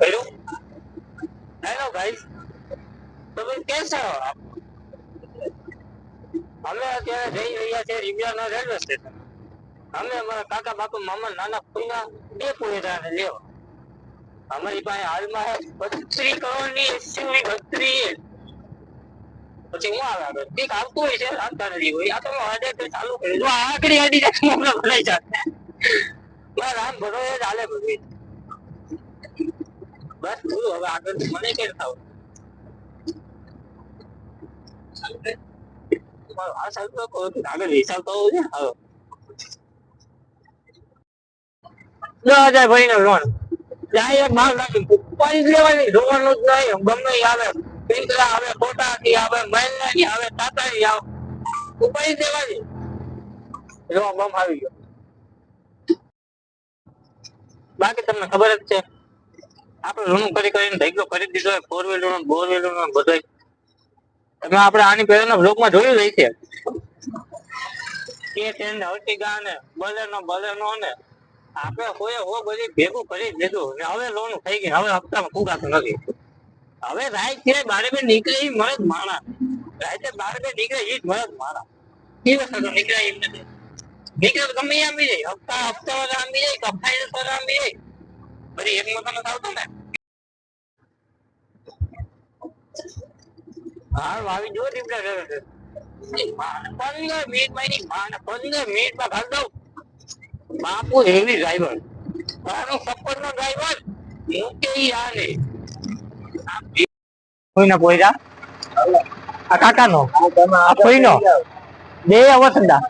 Hello hello guys, तो भाई कैसे हो आप? અમે અત્યારે જઈ રહ્યા છે રીબિયાના રેલવે સ્ટેશન. અમે અમારા કાકા બાપુ મામા નાના ફૂઈના બે પુએરાને લેવા. અમારી પાસે હાલમાં 32 કરોડની એસયુવી 32. પછી હું આવે આગળ ઠીક આવતું હોય છે આવતા નથી હોય. આ તો હડે તો ચાલુ કરી દો. આકડી આડી જાય મોકલા ભરાઈ જાય. બસ આમ ભરો એ ચાલે બધું. બસ પૂરું. હવે આગળ મને કેમ થાવ આ સાલ તો આગળ હિસાબ તો છે. હવે 10,000 ભરીને લોન જાય માલ નાખી ઉપાડી લેવાની. જોવાનું જ નહીં. ગમે આવે પિંકલા આવે કોટાથી આવે મહિલાની આવે તાતાની આવે ઉપાડી દેવાની. જો બમ આવી ગયો. બાકી તમને ખબર જ છે આપણે લોન કરીને ઢગલો કરી દીધો. 4 વ્હીલર નો 4 વ્હીલર નો બધો તમે આપણે આની પહેલાના બ્લોગમાં જોયું રહી છે કે ટ્રેન હર્ટિગા ને બલેનો ને આપણે કોઈ હો બધી ભેગું કરી દીધું ને હવે લોન થઈ ગઈ. હવે હપ્તામાં ફૂગાતું નથી. હવે રાઈટ છે 12 નીકળે એ મળે જ માણા. રાઈતે 12 નીકળે એ જ મળે જ માણા. કેવી વસ્તુ નીકળે એમ નથી. નીકળે તો ગમે આંબી જાય. હપ્તા વાળા આંબી જાય, ફાઇનાન્સ વાળા આંબી જાય. બધી એક મકાન આવતો ને હા આવી જો દીપડા 15 મિનિટમાં એની 15 મિનિટમાં ઘર દઉં. બાપુ હેવી ડ્રાઈવર તારો સપોર્ટ નો ડ્રાઈવર મૂકે આ ને કોઈના પોયરા આ કાકાનો આ કોઈનો બે અવસંદા